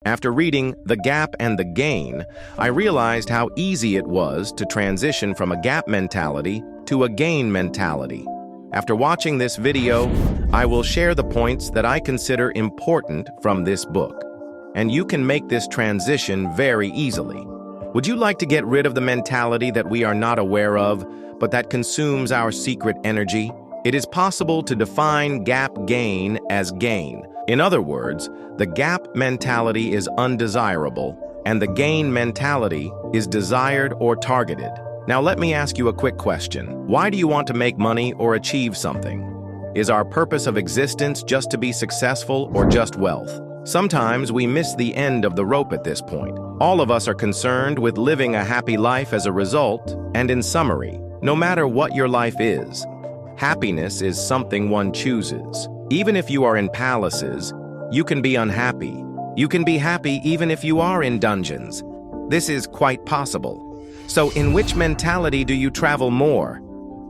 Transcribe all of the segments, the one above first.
After reading The Gap and the Gain, I realized how easy it was to transition from a gap mentality to a gain mentality. After watching this video, I will share the points that I consider important from this book, and you can make this transition very easily. Would you like to get rid of the mentality that we are not aware of, but that consumes our secret energy? It is possible to define gap gain as gain. In other words, the gap mentality is undesirable, and the gain mentality is desired or targeted. Now let me ask you a quick question. Why do you want to make money or achieve something? Is our purpose of existence just to be successful or just wealth? Sometimes we miss the end of the rope at this point. All of us are concerned with living a happy life as a result, and in summary, no matter what your life is, happiness is something one chooses. Even if you are in palaces, you can be unhappy. You can be happy even if you are in dungeons. This is quite possible. So in which mentality do you travel more?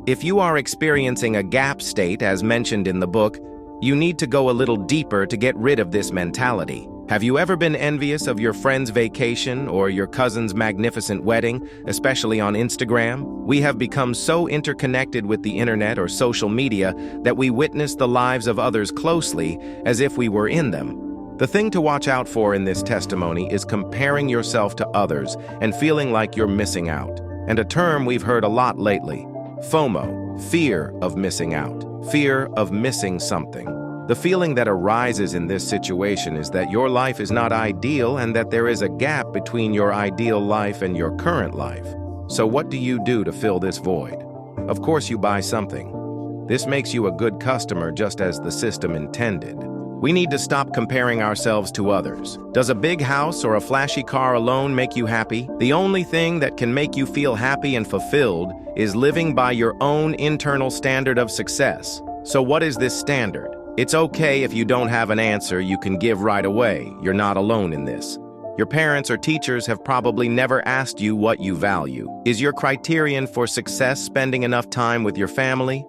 If you are experiencing a gap state, as mentioned in the book, you need to go a little deeper to get rid of this mentality. Have you ever been envious of your friend's vacation or your cousin's magnificent wedding, especially on Instagram? We have become so interconnected with the internet or social media that we witness the lives of others closely as if we were in them. The thing to watch out for in this testimony is comparing yourself to others and feeling like you're missing out. And a term we've heard a lot lately, FOMO, fear of missing out, fear of missing something. The feeling that arises in this situation is that your life is not ideal and that there is a gap between your ideal life and your current life. So what do you do to fill this void? Of course you buy something. This makes you a good customer just as the system intended. We need to stop comparing ourselves to others. Does a big house or a flashy car alone make you happy? The only thing that can make you feel happy and fulfilled is living by your own internal standard of success. So what is this standard? It's okay if you don't have an answer you can give right away. You're not alone in this. Your parents or teachers have probably never asked you what you value. Is your criterion for success spending enough time with your family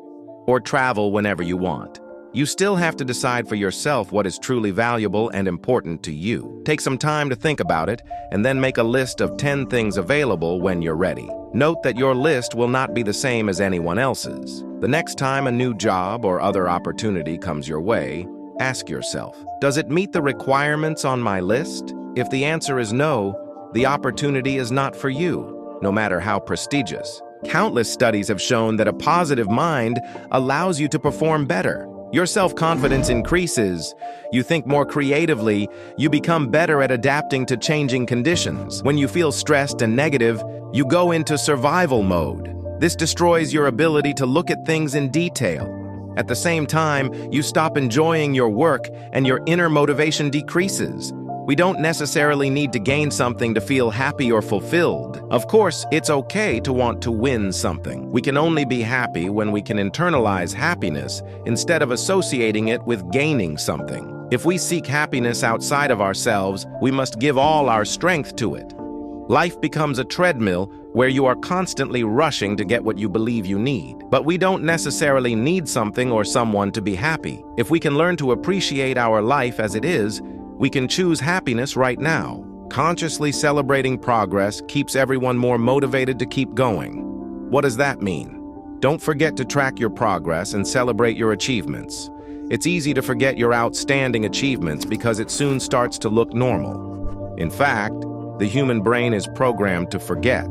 or travel whenever you want? You still have to decide for yourself what is truly valuable and important to you. Take some time to think about it and then make a list of 10 things available when you're ready. Note that your list will not be the same as anyone else's. The next time a new job or other opportunity comes your way, ask yourself, does it meet the requirements on my list? If the answer is no, the opportunity is not for you, no matter how prestigious. Countless studies have shown that a positive mind allows you to perform better. Your self-confidence increases, you think more creatively, you become better at adapting to changing conditions. When you feel stressed and negative, you go into survival mode. This destroys your ability to look at things in detail. At the same time, you stop enjoying your work and your inner motivation decreases. We don't necessarily need to gain something to feel happy or fulfilled. Of course, it's okay to want to win something. We can only be happy when we can internalize happiness instead of associating it with gaining something. If we seek happiness outside of ourselves, we must give all our strength to it. Life becomes a treadmill where you are constantly rushing to get what you believe you need. But we don't necessarily need something or someone to be happy. If we can learn to appreciate our life as it is, we can choose happiness right now. Consciously celebrating progress keeps everyone more motivated to keep going. What does that mean? Don't forget to track your progress and celebrate your achievements. It's easy to forget your outstanding achievements because it soon starts to look normal. In fact, the human brain is programmed to forget.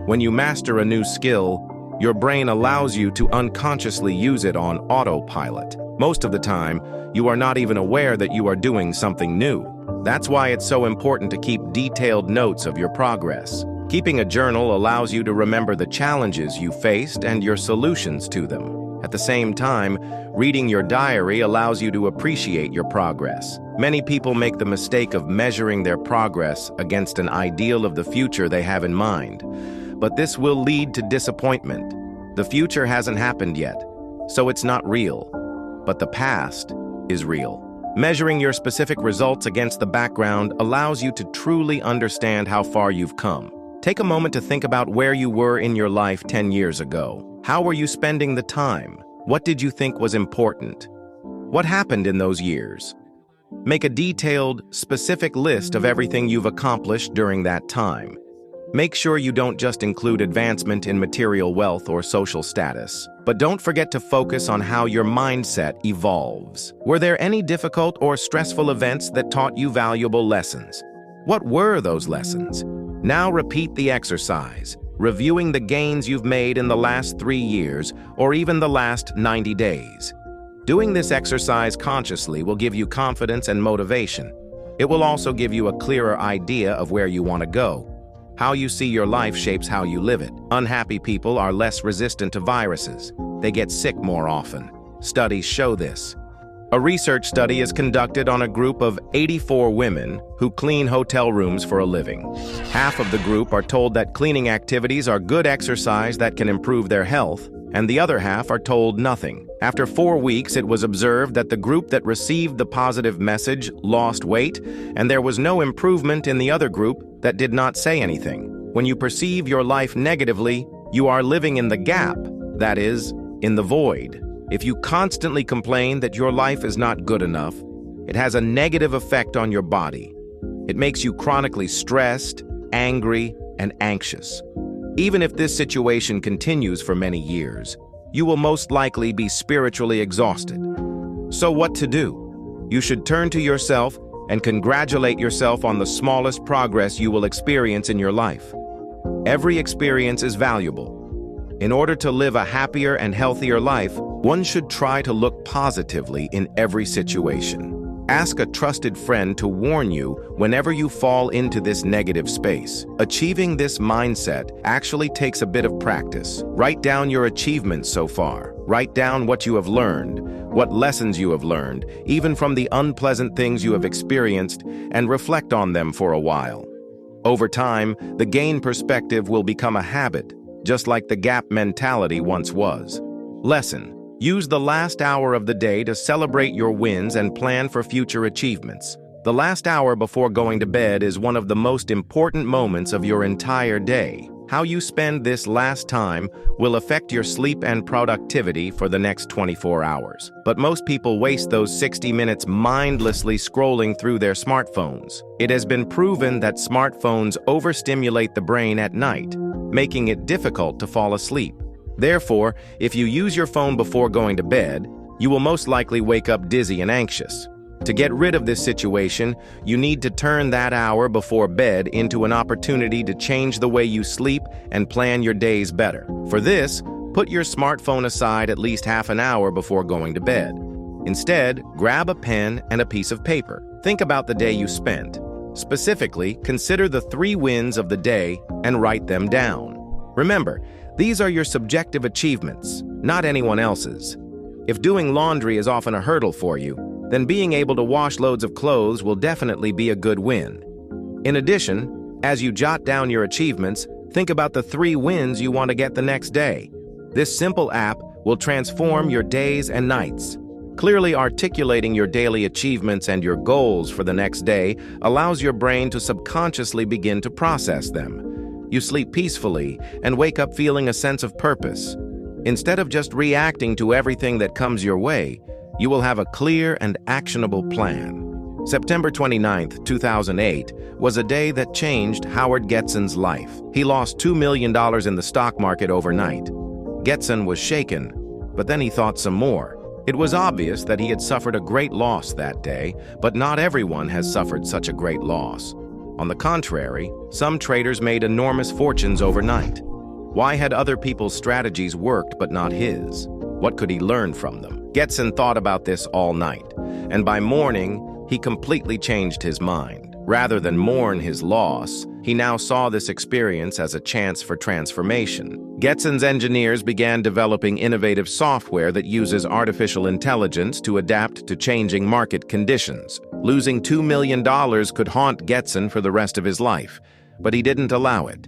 When you master a new skill, your brain allows you to unconsciously use it on autopilot. Most of the time, you are not even aware that you are doing something new. That's why it's so important to keep detailed notes of your progress. Keeping a journal allows you to remember the challenges you faced and your solutions to them. At the same time, reading your diary allows you to appreciate your progress. Many people make the mistake of measuring their progress against an ideal of the future they have in mind. But this will lead to disappointment. The future hasn't happened yet, so it's not real. But the past is real. Measuring your specific results against the background allows you to truly understand how far you've come. Take a moment to think about where you were in your life 10 years ago. How were you spending the time? What did you think was important? What happened in those years? Make a detailed, specific list of everything you've accomplished during that time. Make sure you don't just include advancement in material wealth or social status, but don't forget to focus on how your mindset evolves. Were there any difficult or stressful events that taught you valuable lessons? What were those lessons? Now repeat the exercise, reviewing the gains you've made in the last 3 years or even the last 90 days. Doing this exercise consciously will give you confidence and motivation. It will also give you a clearer idea of where you want to go. How you see your life shapes how you live it. Unhappy people are less resistant to viruses. They get sick more often. Studies show this. A research study is conducted on a group of 84 women who clean hotel rooms for a living. Half of the group are told that cleaning activities are good exercise that can improve their health, and the other half are told nothing. After 4 weeks, it was observed that the group that received the positive message lost weight, and there was no improvement in the other group that did not say anything. When you perceive your life negatively, you are living in the gap, that is, in the void. If you constantly complain that your life is not good enough, it has a negative effect on your body. It makes you chronically stressed, angry, and anxious. Even if this situation continues for many years, you will most likely be spiritually exhausted. So what to do? You should turn to yourself and congratulate yourself on the smallest progress you will experience in your life. Every experience is valuable. In order to live a happier and healthier life, one should try to look positively in every situation. Ask a trusted friend to warn you whenever you fall into this negative space. Achieving this mindset actually takes a bit of practice. Write down your achievements so far. Write down what you have learned, what lessons you have learned, even from the unpleasant things you have experienced, and reflect on them for a while. Over time, the gain perspective will become a habit, just like the gap mentality once was. Lesson: use the last hour of the day to celebrate your wins and plan for future achievements. The last hour before going to bed is one of the most important moments of your entire day. How you spend this last time will affect your sleep and productivity for the next 24 hours. But most people waste those 60 minutes mindlessly scrolling through their smartphones. It has been proven that smartphones overstimulate the brain at night, making it difficult to fall asleep. Therefore, if you use your phone before going to bed, you will most likely wake up dizzy and anxious. To get rid of this situation, you need to turn that hour before bed into an opportunity to change the way you sleep and plan your days better. For this, put your smartphone aside at least half an hour before going to bed. Instead, grab a pen and a piece of paper. Think about the day you spent. Specifically, consider the 3 wins of the day and write them down. Remember, these are your subjective achievements, not anyone else's. If doing laundry is often a hurdle for you, then being able to wash loads of clothes will definitely be a good win. In addition, as you jot down your achievements, think about the 3 wins you want to get the next day. This simple app will transform your days and nights. Clearly articulating your daily achievements and your goals for the next day allows your brain to subconsciously begin to process them. You sleep peacefully and wake up feeling a sense of purpose. Instead of just reacting to everything that comes your way, you will have a clear and actionable plan. September 29, 2008 was a day that changed Howard Getson's life. He lost $2 million in the stock market overnight. Getson was shaken, but then he thought some more. It was obvious that he had suffered a great loss that day, but not everyone has suffered such a great loss. On the contrary, some traders made enormous fortunes overnight. Why had other people's strategies worked but not his? What could he learn from them? Getson thought about this all night, and by morning, he completely changed his mind. Rather than mourn his loss, he now saw this experience as a chance for transformation. Getson's engineers began developing innovative software that uses artificial intelligence to adapt to changing market conditions. Losing $2 million could haunt Getson for the rest of his life, but he didn't allow it.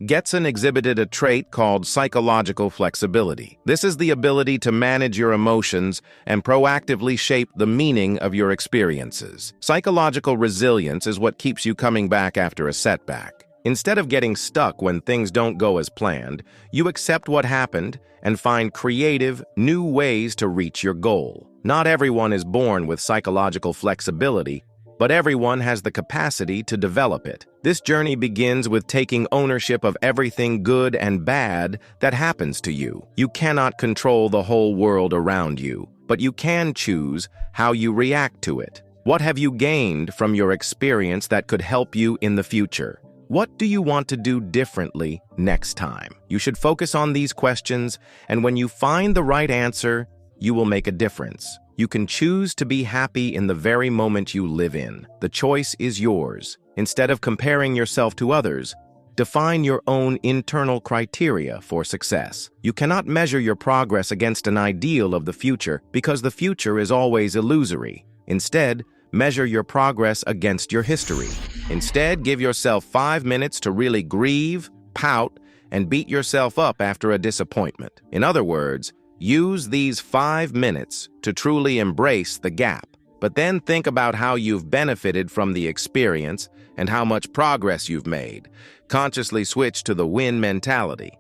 Getson exhibited a trait called psychological flexibility. This is the ability to manage your emotions and proactively shape the meaning of your experiences. Psychological resilience is what keeps you coming back after a setback. Instead of getting stuck when things don't go as planned, you accept what happened and find creative, new ways to reach your goal. Not everyone is born with psychological flexibility, but everyone has the capacity to develop it. This journey begins with taking ownership of everything good and bad that happens to you. You cannot control the whole world around you, but you can choose how you react to it. What have you gained from your experience that could help you in the future? What do you want to do differently next time? You should focus on these questions, and when you find the right answer, you will make a difference. You can choose to be happy in the very moment you live in. The choice is yours. Instead of comparing yourself to others, define your own internal criteria for success. You cannot measure your progress against an ideal of the future because the future is always illusory. Instead, measure your progress against your history. Instead, give yourself 5 minutes to really grieve, pout, and beat yourself up after a disappointment. In other words, use these 5 minutes to truly embrace the gap, but then think about how you've benefited from the experience and how much progress you've made. Consciously switch to the win mentality.